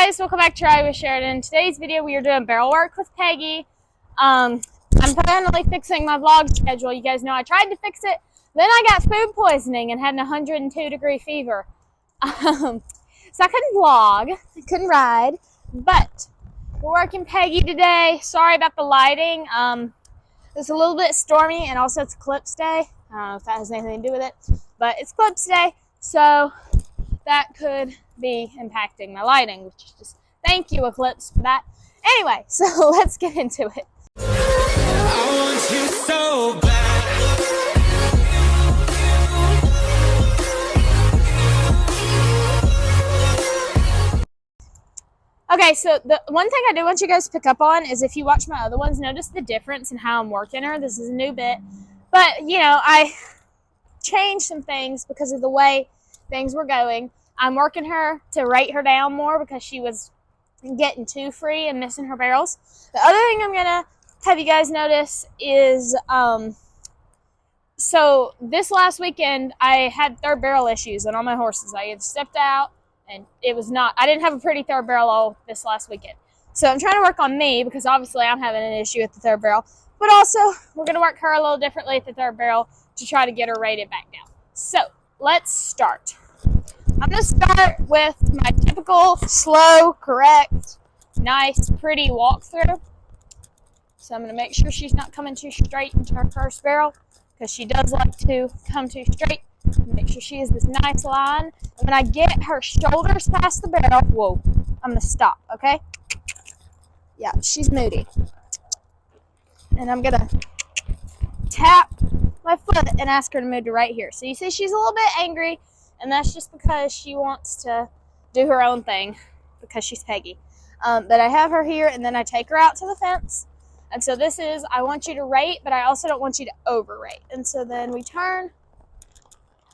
guys, welcome back to Ride with Sheridan. In today's video, we are doing barrel work with Peggy. I'm finally fixing my vlog schedule. You guys know I tried to fix it, then I got food poisoning and had an 102-degree fever. So I couldn't vlog, I couldn't ride, but we're working Peggy today. Sorry about the lighting. It's a little bit stormy, and also it's Eclipse Day. I don't know if that has anything to do with it, but it's Eclipse Day, so that could be impacting my lighting, which is just thank you, Eclipse, for that. Anyway, so let's get into it. I want you so bad. Okay, so the one thing I do want you guys to pick up on is if you watch my other ones, notice the difference in how I'm working her. This is a new bit, but you know, I changed some things because of the way things were going. I'm working her to rate her down more because she was getting too free and missing her barrels. The other thing I'm going to have you guys notice is, so this last weekend, I had third barrel issues on all my horses. I had stepped out, and I didn't have a pretty third barrel all this last weekend. So I'm trying to work on me because obviously I'm having an issue with the third barrel. But also, we're going to work her a little differently at the third barrel to try to get her rated back down. So, let's start. I'm going to start with my typical slow, correct, nice, pretty walkthrough. So I'm going to make sure she's not coming too straight into her first barrel because she does like to come too straight. Make sure she has this nice line. And when I get her shoulders past the barrel, whoa, I'm going to stop, okay? Yeah, she's moody. And I'm going to tap my foot and ask her to move to right here. So you see she's a little bit angry. And that's just because she wants to do her own thing because she's Peggy. But I have her here, and then I take her out to the fence. And so this is, I want you to rate, but I also don't want you to overrate. And so then we turn,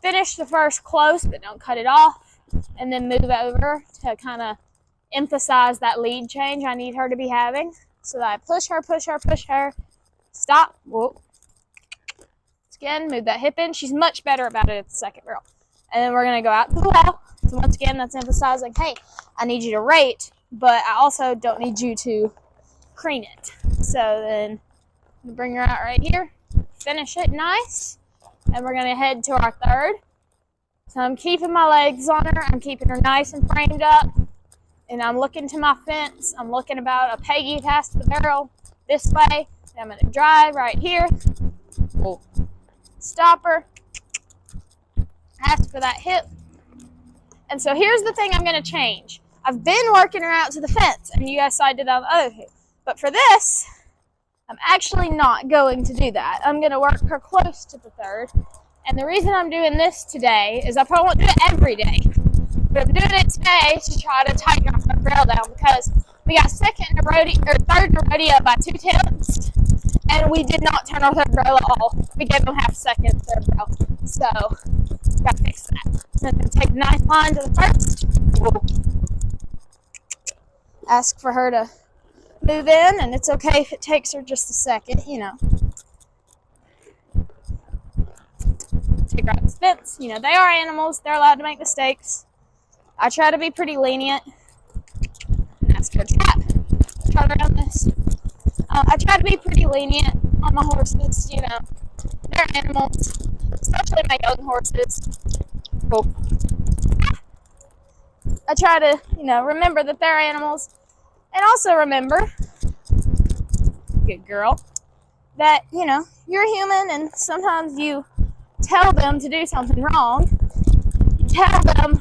finish the first close, but don't cut it off, and then move over to kind of emphasize that lead change I need her to be having. So that I push her, push her, push her, stop, whoa. Again, move that hip in. She's much better about it at the second barrel. And then we're going to go out to the well. So once again, that's emphasizing, hey, I need you to rate, but I also don't need you to crane it. So then bring her out right here, finish it nice, and we're going to head to our third. So I'm keeping my legs on her. I'm keeping her nice and framed up, and I'm looking to my fence. I'm looking about a Peggy past the barrel this way. And I'm going to drive right here. Whoa. Stop her. Ask for that hip. And so here's the thing I'm going to change. I've been working her out to the fence, and you guys saw I did that on the other hip. But for this, I'm actually not going to do that. I'm going to work her close to the third. And the reason I'm doing this today is I probably won't do it every day. But I'm doing it today to try to tighten our third barrel down because we got third in a rodeo by 2 tenths. And we did not turn our third barrel at all. We gave them half a second third barrel. So, gotta fix that. So I'm gonna take a nice line to the first. Ask for her to move in, and it's okay if it takes her just a second, you know. Take her out the fence. You know, they are animals. They're allowed to make mistakes. I try to be pretty lenient. Ask her to tap. Try around this. I try to be pretty lenient on my horses, you know. They're animals, especially my young horses. Cool. I try to, you know, remember that they're animals. And also remember, good girl, that, you know, you're human and sometimes you tell them to do something wrong. You tell them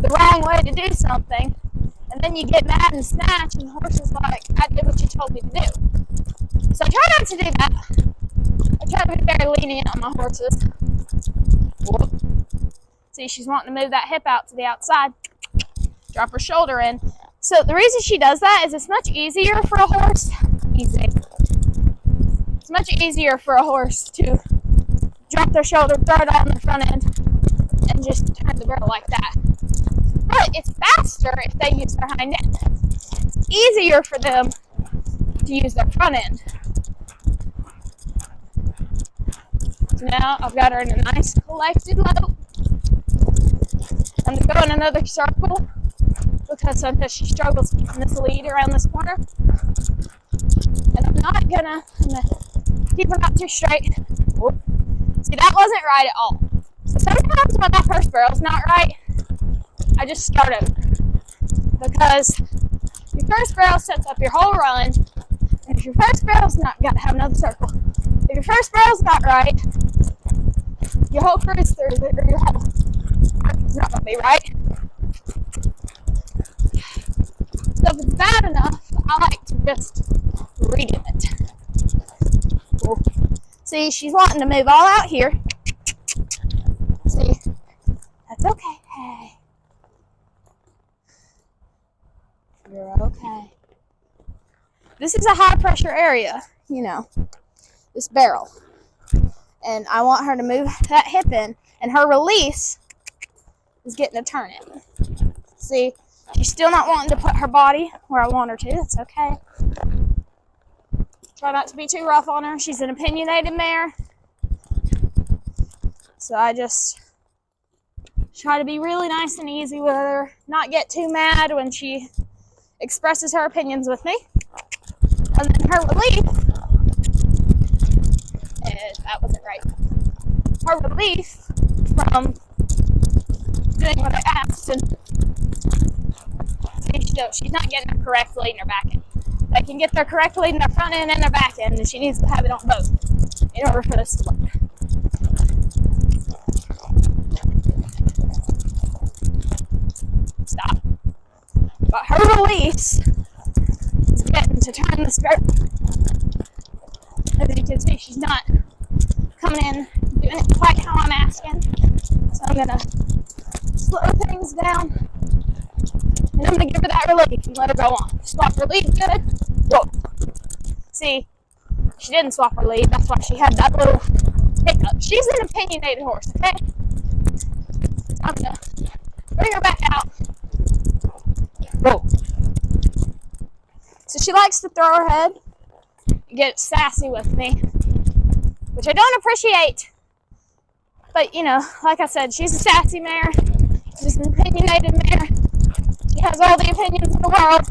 the wrong way to do something. And then you get mad and snatch, and the horse is like, I did what you told me to do. So I try not to do that. I try to be very lenient on my horses. Whoop. See, she's wanting to move that hip out to the outside. Drop her shoulder in. So the reason she does that is it's much easier for a horse. It's much easier for a horse to drop their shoulder, throw it on the front end, and just turn the barrel like that. But it's faster if they use their hind end. It's easier for them to use their front end. So now I've got her in a nice collected lope. I'm going to go in another circle because sometimes she struggles keeping this lead around this corner. And I'm gonna keep her not too straight. Whoop. See, that wasn't right at all. So sometimes when that first barrel's not right, I just start over. Because your first barrel sets up your whole run. And if your first barrel's not, got to have another circle. If your first barrel's not right, your whole cruise through, or your whole is not going to be right. So if it's bad enough, I like to just redo it. Cool. See, she's wanting to move all out here. See, that's okay. Hey, you're okay. This is a high pressure area, you know, this barrel. And I want her to move that hip in, and her release is getting a turn in. See, she's still not wanting to put her body where I want her to. That's okay. Try not to be too rough on her. She's an opinionated mare. So I just try to be really nice and easy with her. Not get too mad when she expresses her opinions with me. And then her relief, that wasn't right. Her relief from doing what I asked, and see, she's not getting her correct lead in her back end. They can get their correct lead in their front end and their back end, and she needs to have it on both in order for this to work. Stop. But her release is getting to turn this barrel. As you can see, she's not coming in doing it quite how I'm asking. So I'm gonna slow things down, and I'm gonna give her that relief and let her go on. Swap her lead good. Whoa. See, she didn't swap her lead. That's why she had that little hiccup. She's an opinionated horse, okay? I'm gonna bring her back out. Whoa. So she likes to throw her head and get sassy with me, which I don't appreciate. But, you know, like I said, she's a sassy mare. She's an opinionated mare. She has all the opinions in the world.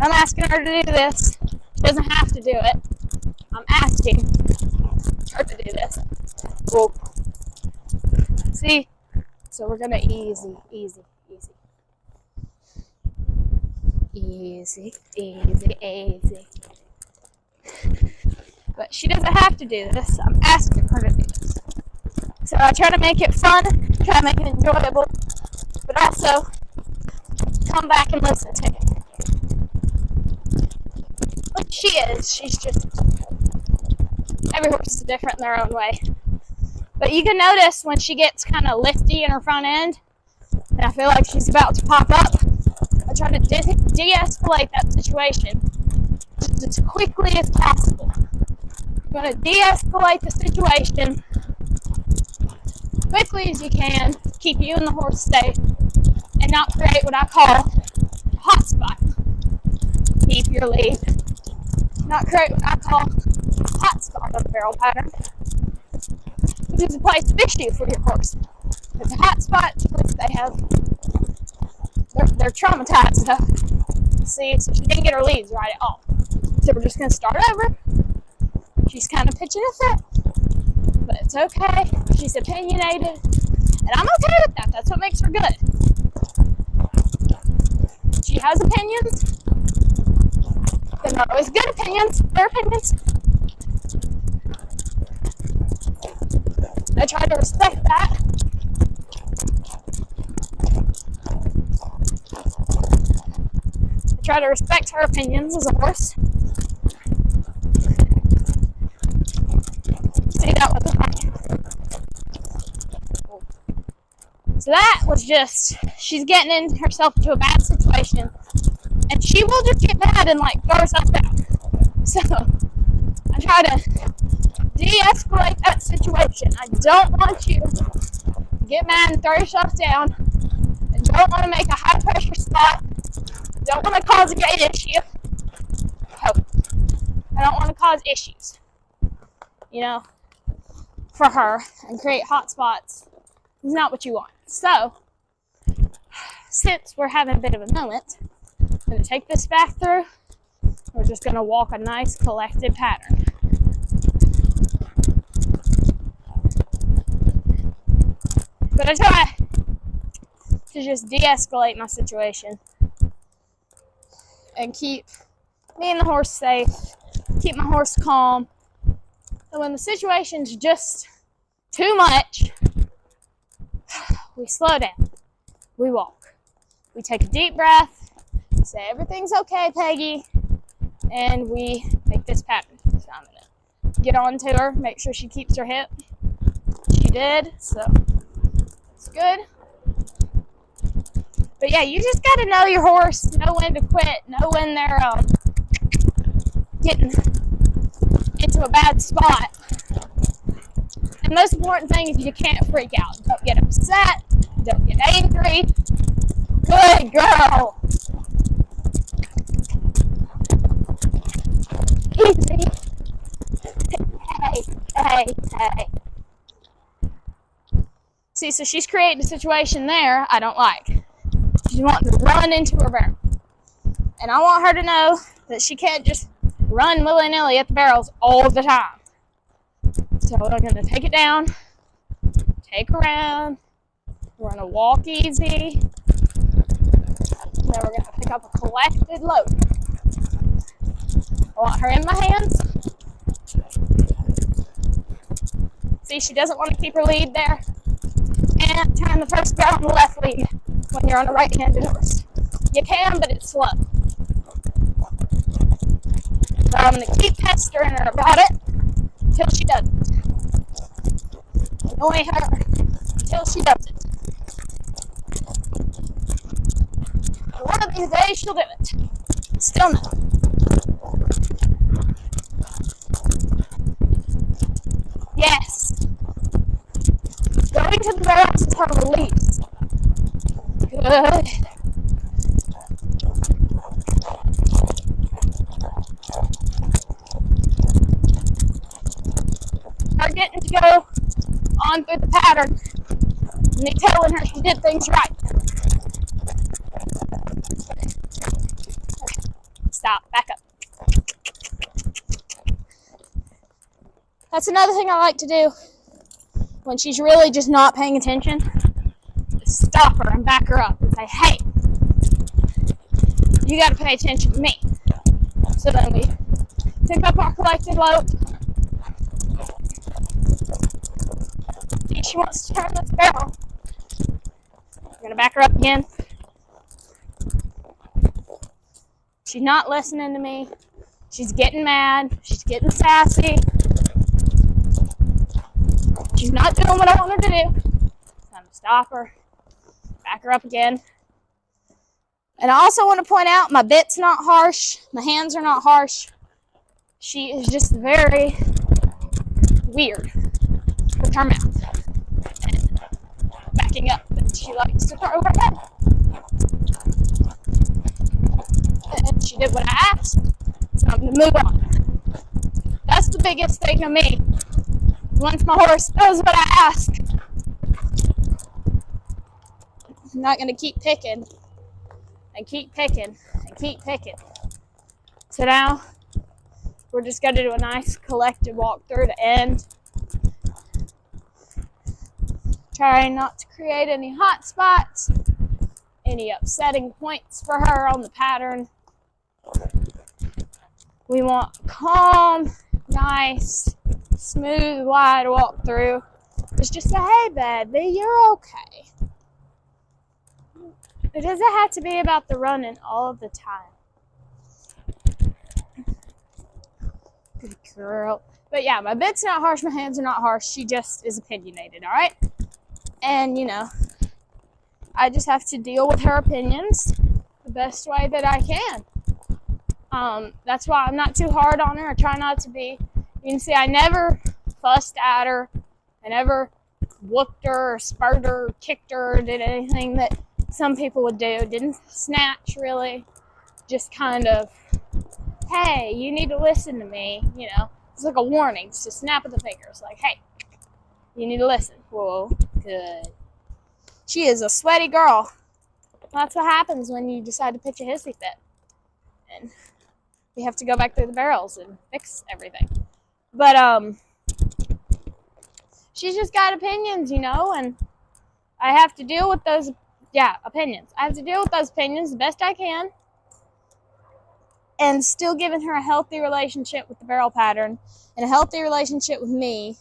I'm asking her to do this. She doesn't have to do it. I'm asking her to do this. Whoa. See? So we're gonna easy. But she doesn't have to do this. I'm asking her to do this. So I try to make it fun, try to make it enjoyable, but also come back and listen to me. Like she is. She's just, every horse is different in their own way. But you can notice when she gets kind of lifty in her front end, and I feel like she's about to pop up, I try to de-escalate that situation just as quickly as possible. I'm going to de-escalate the situation quickly as you can, keep you and the horse safe, and not create what I call a hot spot. Keep your lead. Not create what I call a hot spot on the barrel pattern, which is a place of issue for your horse. It's a hot spot which they have, they're traumatized enough. See, so she didn't get her leads right at all. So we're just going to start over. She's kind of pitching a fit, but it's okay. She's opinionated, and I'm okay with that. That's what makes her good. She has opinions. They're not always good opinions. They're opinions. I try to respect that. I try to respect her opinions as a horse. See, that wasn't right. So that was just, she's getting in herself into a bad situation, and she will just get mad and like throw herself down. So I try to de-escalate that situation. I don't want you to get mad and throw yourself down. I don't want to make a high pressure spot. I don't want to cause a great issue. I don't want to cause issues, you know, for her and create hot spots. It's not what you want. So since we're having a bit of a moment, I'm going to take this back through. We're just going to walk a nice collected pattern. But I try to just de-escalate my situation and keep me and the horse safe, keep my horse calm. And when the situation's just too much, we slow down, we walk, we take a deep breath, we say everything's okay, Peggy, and we make this pattern. So I'm gonna get on to her, make sure she keeps her hip. She did, so it's good. But yeah, you just gotta know your horse, know when to quit, know when they're getting into a bad spot. And the most important thing is you can't freak out. Don't get upset, don't get angry. Good girl. Easy. Hey. See, so she's creating a situation there I don't like. She's wanting to run into her barrel. And I want her to know that she can't just run willy-nilly at the barrels all the time. So I'm going to take it down, take her around. We're going to walk easy. And then we're going to pick up a collected load. I want her in my hands. See, she doesn't want to keep her lead there. And turn the first barrel on the left lead when you're on a right-handed horse. You can, but it's slow. So I'm going to keep pestering her about it until she does it. Annoy her until she does it. And one of these days she'll do it. Still no. Yes. Going to the barrels is her release. Good. Her getting to go on through the pattern, and me telling her she did things right. Stop, back up. That's another thing I like to do when she's really just not paying attention. Just stop her and back her up and say, hey, you got to pay attention to me. So then we pick up our collected load. See, she wants to turn this barrel. We're going to back her up again. She's not listening to me. She's getting mad. She's getting sassy. She's not doing what I want her to do. So I'm going to stop her. Back her up again. And I also want to point out my bit's not harsh. My hands are not harsh. She is just very weird with her mouth. And backing up. She likes to throw her head. And she did what I asked. So I'm going to move on. That's the biggest thing of me. Once my horse does what I ask, I'm not going to keep picking and keep picking and keep picking. So now we're just going to do a nice collective walk through the end. Trying not to create any hot spots, any upsetting points for her on the pattern. We want calm, nice, smooth, wide walk through. Just say, hey, baby, you're okay. It doesn't have to be about the running all of the time. Good girl. But yeah, my bit's not harsh, my hands are not harsh. She just is opinionated, all right? And, you know, I just have to deal with her opinions the best way that I can. That's why I'm not too hard on her. I try not to be. You can see I never fussed at her. I never whooped her or spurred her or kicked her or did anything that some people would do. Didn't snatch, really. Just kind of, hey, you need to listen to me. You know, it's like a warning. Just a snap of the fingers. Like, hey, you need to listen. Whoa, good. She is a sweaty girl. that's what happens when you decide to pitch a hissy fit. And we have to go back through the barrels and fix everything. But, she's just got opinions, you know, and I have to deal with those, opinions. I have to deal with those opinions the best I can, and still giving her a healthy relationship with the barrel pattern, and a healthy relationship with me,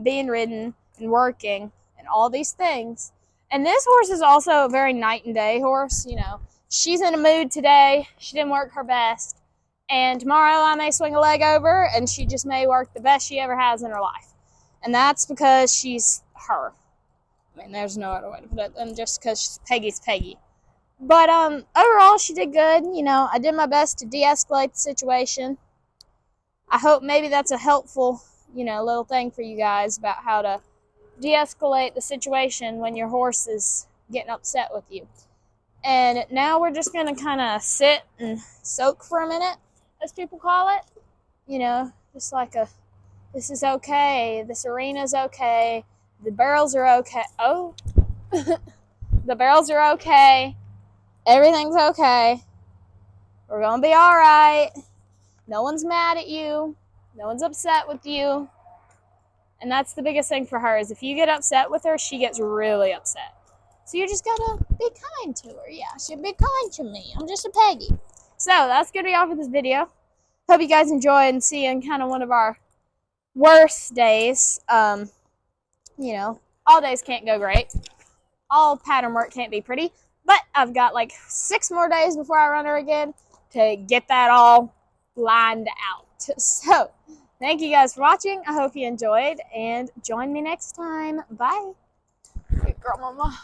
being ridden and working, and all these things. And this horse is also a very night and day horse, you know. She's in a mood today. She didn't work her best. And tomorrow I may swing a leg over, and she just may work the best she ever has in her life. And that's because she's her. I mean, there's no other way to put it than just because Peggy's Peggy. But overall, she did good. You know, I did my best to de-escalate the situation. I hope maybe that's a helpful, you know, little thing for you guys about how to de-escalate the situation when your horse is getting upset with you. And now we're just going to kind of sit and soak for a minute, as people call it. You know, just like this is okay, this arena's okay, the barrels are okay. Oh, the barrels are okay, everything's okay, we're going to be all right, no one's mad at you, no one's upset with you. And that's the biggest thing for her, is if you get upset with her, she gets really upset. So you just gotta be kind to her. Yeah, she'll be kind to me. I'm just a Peggy. So that's gonna be all for this video. Hope you guys enjoyed seeing kind of one of our worst days. You know, all days can't go great. All pattern work can't be pretty. But I've got like 6 more days before I run her again to get that all lined out. So thank you guys for watching. I hope you enjoyed, and join me next time. Bye. Good girl, mama.